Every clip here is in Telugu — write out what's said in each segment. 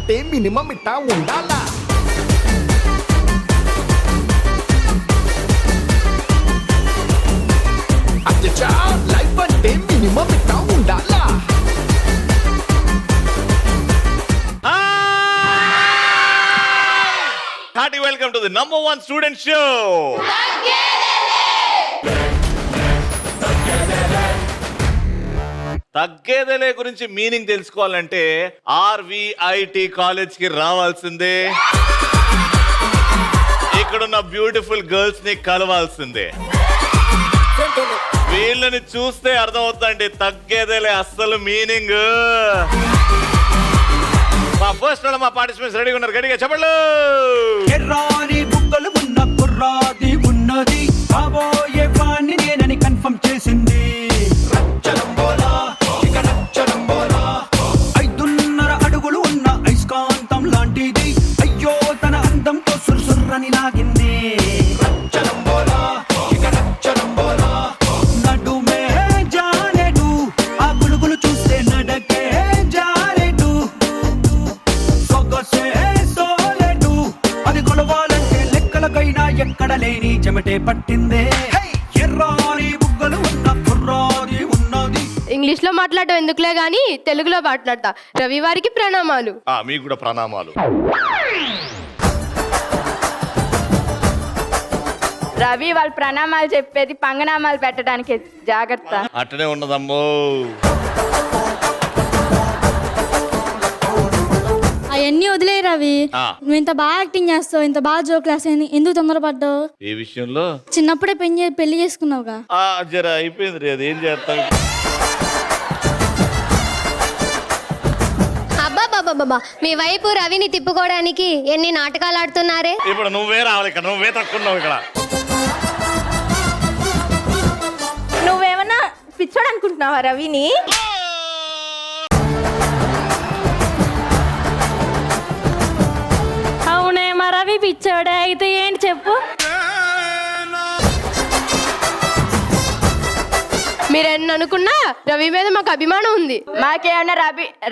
అంటే మినిమం ఇట్టా ఉండాలా. అచ్చా లైఫ్ అంటే మినిమం ఇట్టా ఉండాలా. Hearty welcome to the #1 student show. తగ్గేదేలే గురించి మీనింగ్ తెలుసుకోవాలంటే RVIT కాలేజ్ కి రావాల్సిందే. ఇక్కడున్న బ్యూటిఫుల్ గర్ల్స్ ని కలవాల్సిందే. వీళ్ళని చూస్తే అర్థమవుతుందండి తగ్గేదేలే అస్సలు మీనింగ్. మా ఫస్ట్ మా పార్టిసిపెంట్స్ రెడీగా ఉన్నారు, గట్టిగా చెప్పండి. ఎర్రాని బుగ్గలు ఉన్న కుర్రాది ఉన్నది, కాబోయే వాణ్ణి నేనని కన్ఫర్మ్ చేసింది. రచ్చరంబోలా, ఇక రచ్చరంబోలా, 5.5 అడుగులు ఉన్న ఐస్కాంతం లాంటిది, అయ్యో తన అందంతో సుర్సుర్రని లాగింది. రచ్చరంబోలా, ఇక రచ్చరంబోలా, నడుమే జారెడు, ఆ గులుగులు చూస్తే నడకే జారెడు, సొగసే సోలెడు, అది కొలవాలంటే లెక్కలకైనా ఎక్కడ లేని చెమటే పట్టిందే. ఎర్రాని బుగ్గలు ఉన్న కుర్రాది ఉన్నది. ఇంగ్లీష్ లో మాట్లాడటం ఎందుకులే గాని తెలుగులో మాట్లాడతా. రవి వారికి ప్రణామాలు. మీకు కూడా ప్రణామాలు. రవి వాళ్ళు ప్రణామాలు చెప్పేది పంగనామాలు పెట్టడానికి, జాగ్రత్త. అట్టనే ఉన్నదమ్మో. అవన్నీ వదిలే రవి, నువ్వు ఇంత బాగా యాక్టింగ్ చేస్తావు, ఇంత బాగా జోక్ వేస్తావు, ఎందుకు తొందరపడ్డావు? ఏ విషయంలో? చిన్నప్పుడే పెళ్లి చేసుకున్నావుగా. జర అయిపోయింది రే, అది ఏం చేస్తావు. అబ్బాబాబాబా, మీ వైపు రవిని తిప్పుకోవడానికి ఎన్ని నాటకాలు ఆడుతున్నారే. ఇప్పుడు నువ్వే రావాలి ఇక్కడ, నువ్వే తక్కున్నావు ఇక్కడ. నువ్వేమన్నా పిచ్చోడు అనుకుంటున్నావా రవిని? అవునే, మా రవి పిచ్చాడే, అయితే ఏంటి చెప్పు. మీరెన్ని అనుకున్నా రవి మీద మాకు అభిమానం ఉంది. మాకేమన్నా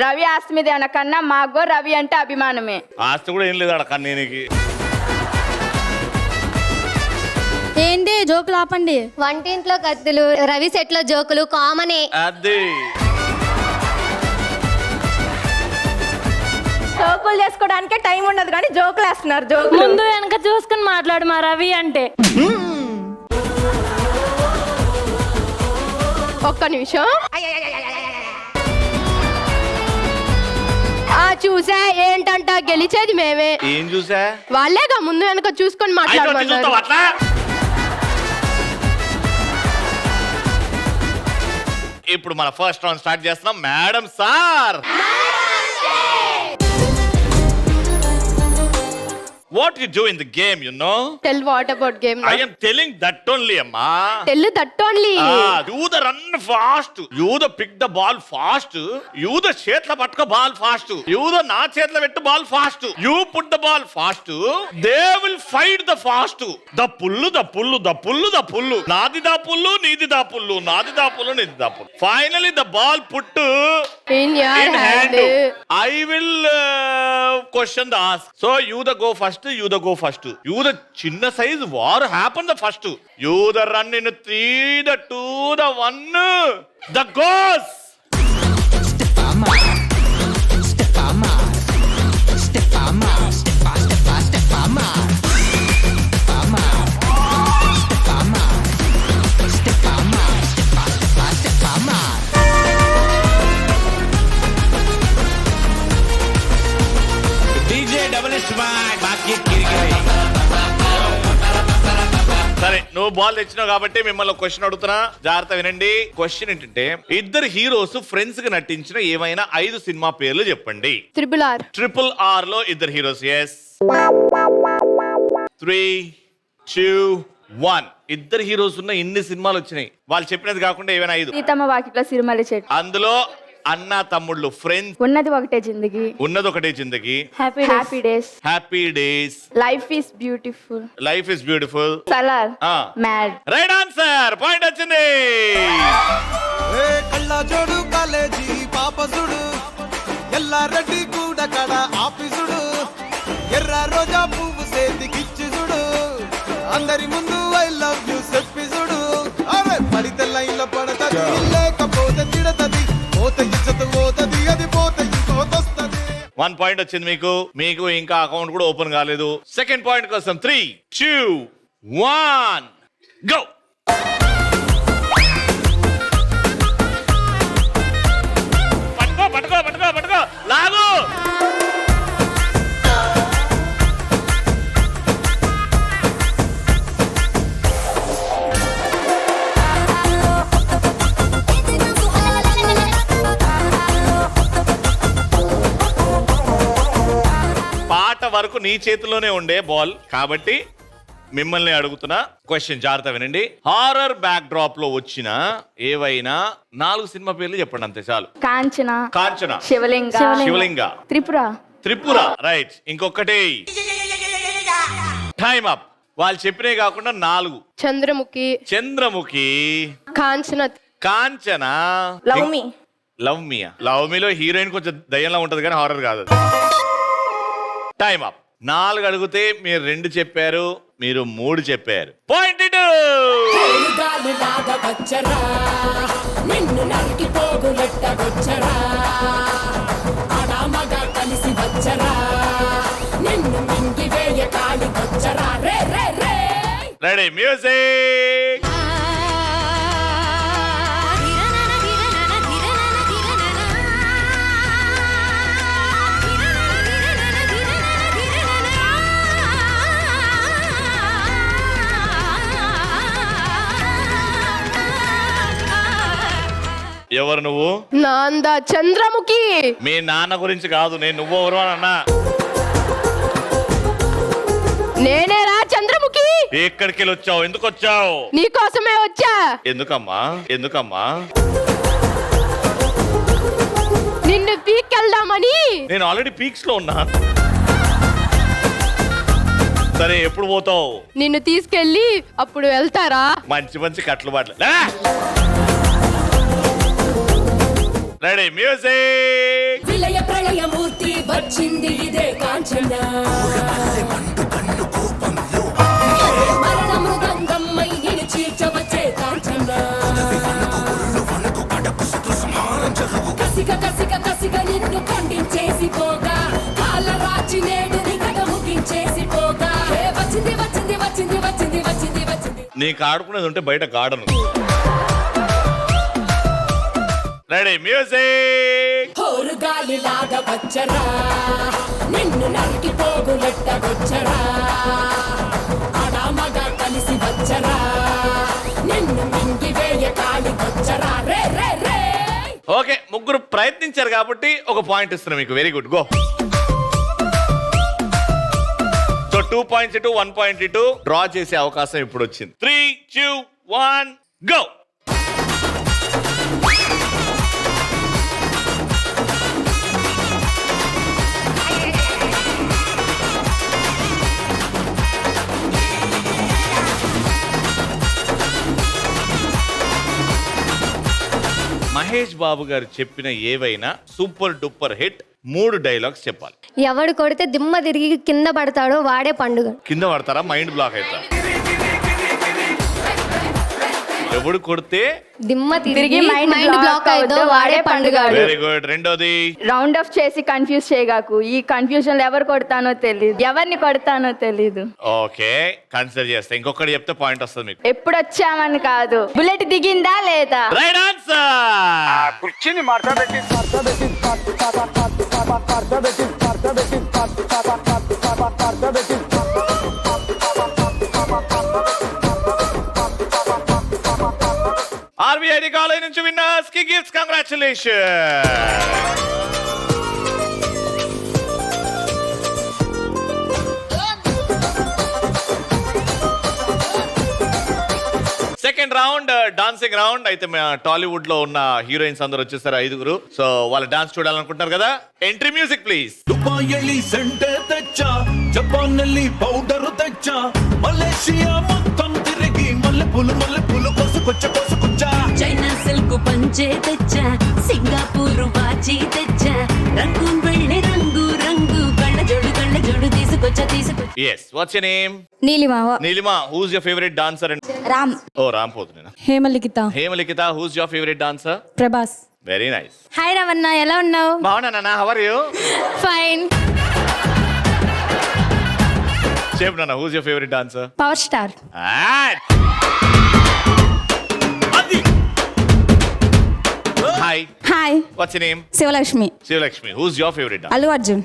రవి ఆస్తి మీద ఏమన్నా కన్నా మాకు రవి అంటే అభిమానమే. ఆస్తి కూడా ఏం లేదు అక్కడ కన్నీనికి. ఏంటి జోకులు ఆపండి. వంటింట్లో కత్తులు, రవి సెట్ లో జోకులు కామనే. అదే జోకులు చేసుకోవడానికే టైం ఉండదు కానీ జోకులు వేస్తున్నారు. జోకులు ముందు వెనక చూసుకుని మాట్లాడు మా రవి అంటే. ఒక్క నిమిషం. చూసా ఏంటంట, గెలిచేది మేమే. ఏం చూసా? వాళ్ళేగా ముందు వెనక చూసుకొని మాట్లాడమన్నారు. అట్లా ఇప్పుడు మన ఫస్ట్ రౌండ్ స్టార్ట్ చేస్తున్నాం. Madam sir, what you do in the game, you know? Tell what about game now? I am telling that only, amma. Tell that only. You the run fast, you the pick the ball fast, you the chetla patka ball fast, you the na chetla vettu ball fast, you put the ball fast, they will fight the fast. The pullu, the pullu, the pullu, the pullu, nadi da pullu, nidi da pullu, nadi da pullu, nidi da pullu. Finally the ball put In your hand. I will question the ask. So you the go first, you the go first. You the chinna size war happen the first. You the run in 3, the 2, the 1. The goes. సరే, నువ్వు బాల్ తెచ్చినావు కాబట్టి మిమ్మల్ని క్వశ్చన్ అడుగుతున్నా, జాగ్రత్త వినండి. క్వశ్చన్ ఏంటంటే, ఇద్దరు హీరోస్ ఫ్రెండ్స్ గా నటించిన ఏమైనా 5 సినిమా పేర్లు చెప్పండి. ట్రిపుల్ ఆర్ లో ఇద్దరు హీరోస్. ఎస్, 3, 2, 1. ఇద్దరు హీరోస్ ఉన్న ఎన్ని సినిమాలు వచ్చినాయి? వాళ్ళు చెప్పినది కాకుండా ఏమైనా 5. సీతమ్మ వాకిట్లో సిరిమల్లె చెట్టు. అందులో అన్న తమ్ముళ్ళు ఫ్రెండ్స్. ఉన్నది ఒకటే జిందగీ. ఉన్నది ఒకటే జిందగీ. Happy days. Happy days. Life is beautiful. Life is beautiful. Salaar. Mad. Right answer. Point వచ్చింది. కళ్ళ జోడు కాలేజీ పాప చూడు, ఎల్లారెడ్డి కూడా కడ ఆఫీసుడు ఎర్ర రోజా పువ్వు సేతికిచ్చి చూడు అందరి ముందు ఐ లవ్ యూ చెప్పి చూడు అరే పడితే లైన్ లో పడతది లేకపోతే తిడతది పోత ఇచ్చత పోతది అది పోత ఇంకోతొస్తది 1 పాయింట్ వచ్చింది మీకు ఇంకా అకౌంట్ కూడా ఓపెన్ కాలేదు. సెకండ్ పాయింట్ కోసం 3, 2, 1 గో. పట్టుకో లాగు. పాట వరకు నీ చేతిలోనే ఉండే బాల్ కాబట్టి మిమ్మల్ని అడుగుతున్నా క్వశ్చన్ జాగ్రత్త వినండి. హారర్ బ్యాక్ డ్రాప్ లో వచ్చిన ఏవైనా 4 సినిమా పేర్లు చెప్పండి, అంతే చాలు. కాంచన, శివలింగ, త్రిపుర రైట్. ఇంకొకటి టైమ్ అప్. వాళ్ళు చెప్పినవి కాకుండా 4. చంద్రముఖి, కాంచన, లవ్ మీలో హీరోయిన్ కొంచెం దయ్యంలా ఉంటది కానీ హారర్ కాదు. Time up. 4 అడిగితే మీరు 2 చెప్పారు, మీరు 3 చెప్పారు. పాయింట్ 2. Ready music. ఎవరు నువ్వు? నాందా చంద్రముఖి. మీ నాన్న గురించి కాదు, నేను నువ్వు ఎవరు అని అన్నా. నేనేరా చంద్రముఖి. ఎక్కడికి వెళ్ళి వచ్చావు? ఎందుకు వచ్చావు? నీకోసమే వచ్చా. ఎందుకమ్మా? నిన్ను పీకెళ్దామని. నేను ఆల్రెడీ పీక్స్ లో ఉన్నా. సరే ఎప్పుడు పోతావు? నిన్ను తీసుకెళ్ళి అప్పుడు వెళ్తారా? మంచి కట్లు బాట్లు. Ready music. విలయ ప్రళయమూర్తి వచ్చింది ఇదే కాంచన. మరణ మృదంగమ్మై నిన్ను చీల్చవచ్చే కాంచన. కసిక నిన్ను ఖండించేసి పోగా కాళ్ళ రాచి నేడు నిగడ ముగించేసి పోగా వచ్చింది. నీకు ఆడుకునేది ఉంటే బయట గార్డెన్. Ready music. హోరు గాలి లాగా వచ్చరా నిన్ను నరికి పోగులెట్టగొచ్చరా. ఆడామగా కలిసి వచ్చరా నిన్ను మింగి వేయ కాలికొచ్చరా. రే రే రే. ఓకే, ముగ్గురు ప్రయత్నించారు కాబట్టి ఒక పాయింట్ ఇస్తున్నా మీకు. Very good, go. So 2 points ఇటు 1 పాయింట్ ఇటు డ్రా చేసే అవకాశం ఇప్పుడు వచ్చింది. 3, 2, 1 గో. మహేష్ బాబు గారు చెప్పిన ఏవైనా సూపర్ డూపర్ హిట్ 3 డైలాగ్స్ చెప్పాలి. ఎవడు కొడితే దిమ్మ తిరిగి కింద పడతాడో వాడే పండుగ. కింద పడతారా? మైండ్ బ్లాక్ అవుతా. ఎవడు కొడితే దిమ్మ తిరిగి మైండ్ బ్లాక్ అవుతో వాడే పండుగ. Very good. రెండోది, రౌండ్ ఆఫ్ చేసి కన్ఫ్యూజ్ చేయగాకు. ఈ కన్ఫ్యూజన్ లో ఎవరు కొడతానో తెలియదు, ఎవరిని కొడతానో తెలీదు. ఓకే, కన్సిడర్ చేస్తా. ఇంకొకటి చెప్తే పాయింట్ వస్తుంది మీకు. ఎప్పుడు వచ్చామని కాదు, బుల్లెట్ దిగిందా లేదా. Right answer. కుర్చీని మార్చబెట్టి ఆర్బీఐడి కాలేజ్ నుంచి విన్నర్స్ కి gifts. Congratulation. Second round dancing round. అయితే టాలీవుడ్ లో ఉన్న హీరోయిన్స్ అందరూ వచ్చేసారు 5గురు. సో వాళ్ళ డాన్స్ చూడాలనుకుంటారు కదా. Entry music please. ದುಬಾಯಲ್ಲಿ ಸೆಂಟೆ ತೆಚ್ಚ ಜಪಾನ್ನಲ್ಲಿ ಪೌಡರ್ ತೆಚ್ಚ ಮಲೇಷಿಯಾ ಮೊತ್ತಂ ತಿರುಗಿ ಮಲ್ಲೆಪುಲು ಕೊಸುಕೊಚ್ಚ చైనా సిల్క్ పంచే తెచ్చా సింగపూర్ వాచి తెచ్చా రంగు Yes. What's your name? Neelima Nilima. Who's your favorite dancer? Ram Oh, Ram Podrina. హేమలిఖిత Hemalikita. Who's your favorite dancer? Prabhas. Very nice. Hi రవణ, ఎలా ఉన్నావు? Bhavana Nana, how are you? Fine. Chef Nana, who's your favorite dancer? Power star. Adi. Hi. Hi, What's your name? Sivalakshmi. Shivlakshmi. Who's your favorite dancer? Allu Arjun.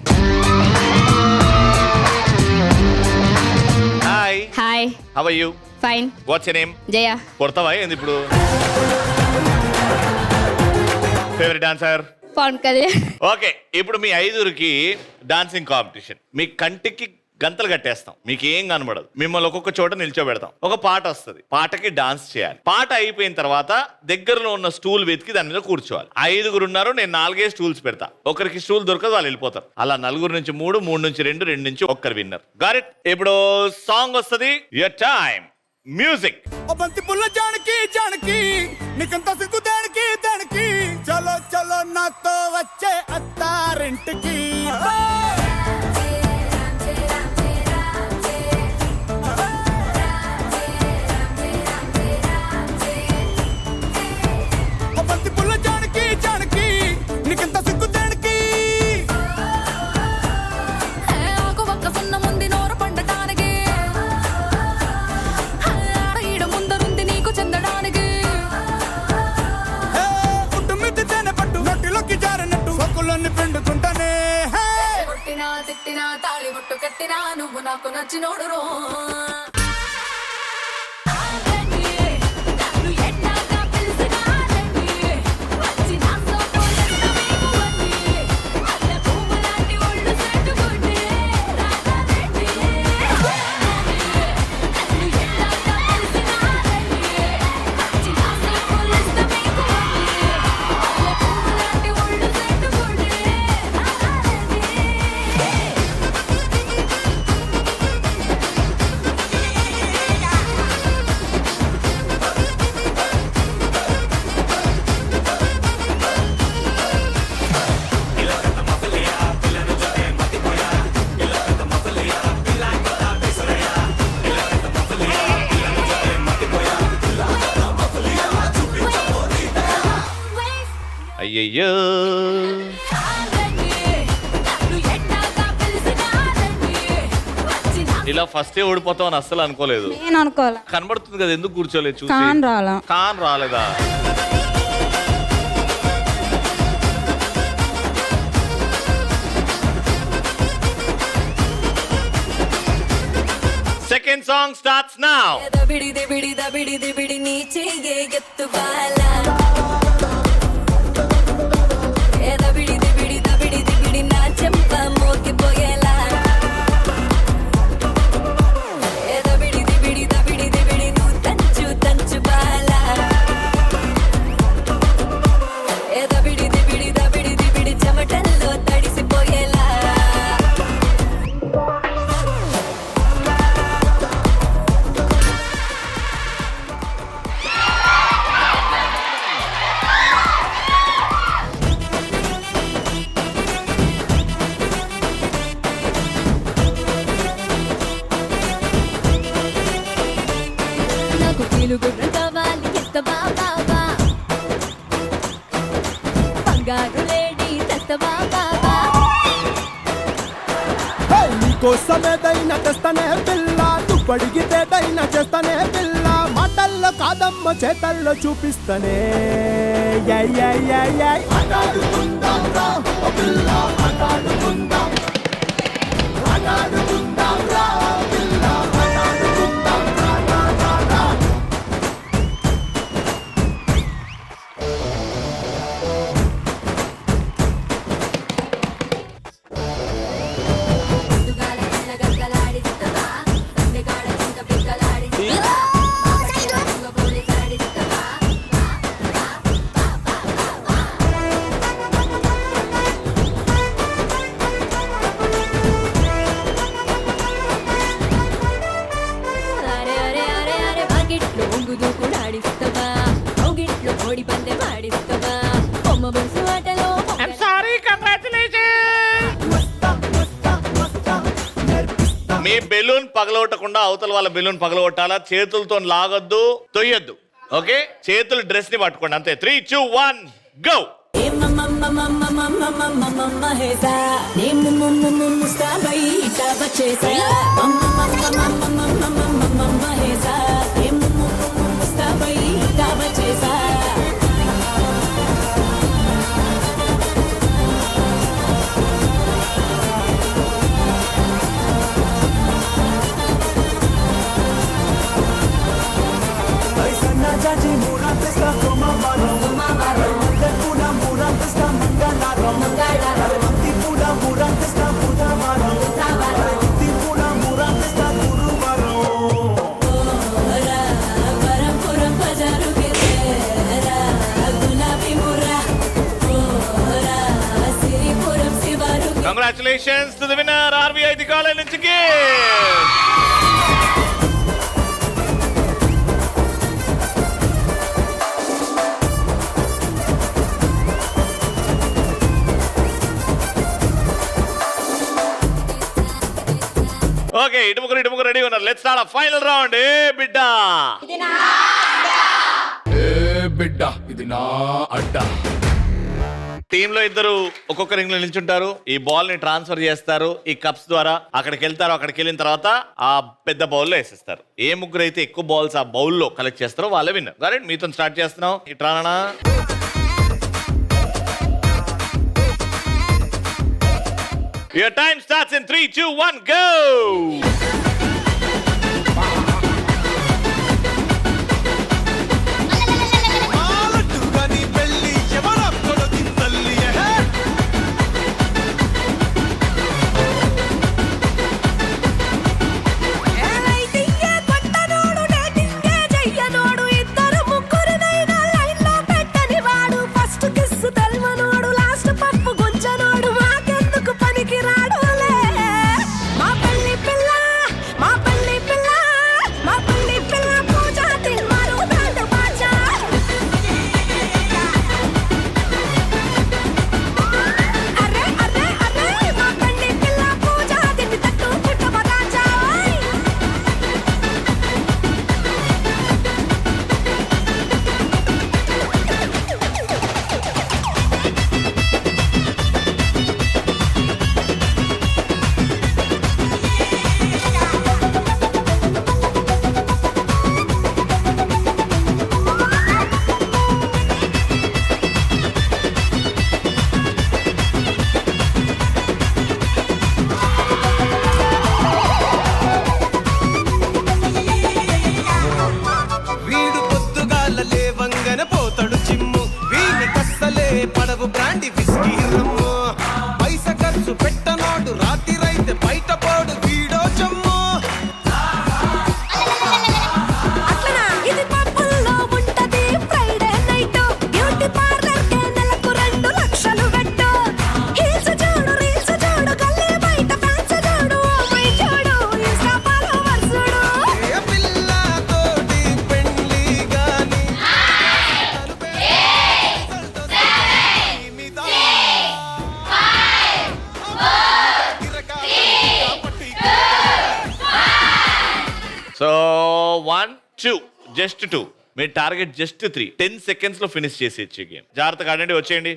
Hi. Hi, How are you? Fine. What's your name? జయ. కొడతావా ఏంది ఇప్పుడు? Favourite dancer? Pawan Kalyan. Okay, ఇప్పుడు మీ ఐదుగురికి డాన్సింగ్ కాంపిటీషన్. మీ కంటికి గంతలు కట్టేస్తాం, మీకు ఏం కనబడదు. మిమ్మల్ని ఒక్కొక్క చోట నిల్చోబెడతాం. ఒక పాట వస్తుంది, పాటకి డాన్స్ చేయాలి. పాట అయిపోయిన తర్వాత దగ్గరలో ఉన్న స్టూల్ వెతికి దాని మీద కూర్చోవాలి. ఐదుగురు ఉన్నారు, నేను 4 స్టూల్స్ పెడతా. ఒకరికి స్టూల్ దొరకదు, వాళ్ళు వెళ్ళిపోతారు. అలా 4 నుంచి 3, 3 నుంచి 2, 2 నుంచి 1 విన్నర్. Got it? ఇప్పుడు సాంగ్ వస్తుంది. Your time, music. ఓ బంతి పుల్ల జానకి జానకి నీకంత సిగ్గు దానికి దానికి చలో చలో నాతో వచ్చే అత్తారింటికి ఓ బంతి పుల్ల జానకి జానకి నీకంత సిగ్గు దానికి ఒక ఒక్క సున్న ముందు నోరు పండటానికి ఈడ ముందరుంది నీకు చెందడానికి కుటుంబిద్ది తేనె పట్టు నోటిలోకి జారినట్టు సొక్కులన్నీ పిండుకుంటానే కొట్టినా తిట్టినా తాళి బొట్టు కట్టినా నువ్వు నాకు నచ్చినోడు రో అయ్యయ్యో, ఇలా ఫస్టే ఓడిపోతాం అని అస్సలు అనుకోలేదు. నేను అనుకోవాలా, కనబడుతుంది కదా, ఎందుకు కూర్చోలేదు? చూసి కాన్ రాలా. కాన్ రాలేదా? Second song starts now. దబిడి దబిడి దబిడి దబిడి నీ చెయ్యే ఎత్తు బాలా దబిడి దబిడి దబిడి దబిడి నా చెంప మోగిపోయేలా దబిడి దబిడి దబిడి దబిడి నువ్వు తంచు తంచు బాలా దబిడి దబిడి దబిడి దబిడి చెమటల్లో తడిసిపోయేలా నాకు కీలుగుర్ర కావాలి ఇస్తవా బాబా బంగారు లేడీ తెస్తవా బాబా నీకోసమేదైనా తెస్తానే పిల్ల నువ్వు అడిగితేదైనా చేస్తానే పిల్ల మాటల్లో కాదమ్మ చేతల్లో చూపిస్తానే ఆటాడుకుందాం రా ఓ పిల్ల ఆటాడుకుందాం ఆటాడుకుందాం రా పిల్ల ఆటాడుకుందాం రా రా రా రా దుగాల చిన్న గగ్గలాడి ఇస్తవా సందెగాడ చింత పిక్కలాడి పోలీస్ ఆడి ఇస్తవా మీ బెలూన్ పగలగొట్టకుండా అవతల వాళ్ళ బెలూన్ పగలగొట్టాలా. చేతులతో లాగొద్దు, తొయ్యొద్దు. ఓకే, చేతులు డ్రెస్ ని పట్టుకోండి అంతే. 3, 2, 1 go. Congratulations to the winner, RVI the college నుంచి ఓకే, ఇటు ముగ్గురు రెడీ ఉన్నారు. లెట్స్ స్టార్ట్ ఆ ఫైనల్ రౌండ్. ఏ బిడ్డ ఇది నా అడ్డా. టీమ్ లో ఇద్దరు ఒక్కొక్క రింగ్ లో నిల్చుంటారు. ఈ బాల్ ని ట్రాన్స్ఫర్ చేస్తారు ఈ కప్స్ ద్వారా. అక్కడికి వెళ్తారు. అక్కడికి వెళ్ళిన తర్వాత ఆ పెద్ద బౌల్ లో వేసేస్తారు. ఏ ముగ్గురు అయితే ఎక్కువ బాల్స్ ఆ బౌల్ లో కలెక్ట్ చేస్తారో వాళ్ళే విన్నర్. కరెక్ట్, మీతో స్టార్ట్ చేస్తున్నాం. ఇట్రానా Your time starts in 3, 2, 1 go. So 1, 2 just 2. Me target just 3. 10 seconds లో ఫినిష్ చేసేయచ్చు గేమ్. జాగ్రత్తగా ఆడండి. వచ్చేయండి.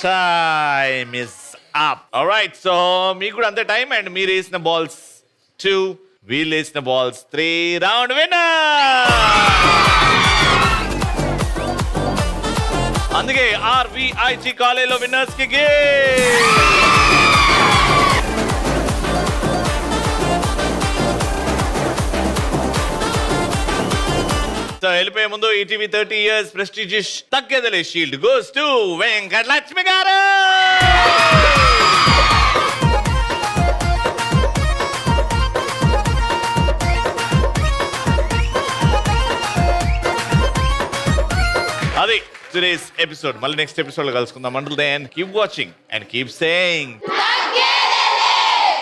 Time is up. Alright, so మీకు కూడా అంతే టైం. అండ్ మీరు వేసిన బాల్స్ 2, వీళ్ళు వేసిన బాల్స్ 3. Round winner. అందుకే RVIG కాలేజీలో విన్నర్స్ కి వెళ్ళిపోయే ముందు ఈటీవీ 30 years ప్రెస్టీజియస్ తగ్గేదలే shield goes to Venkatalakshmi garu. అది టుడేస్ ఎపిసోడ్. మళ్ళీ నెక్స్ట్ ఎపిసోడ్ లో కలుసుకుందాం. Until then keep watching and keep saying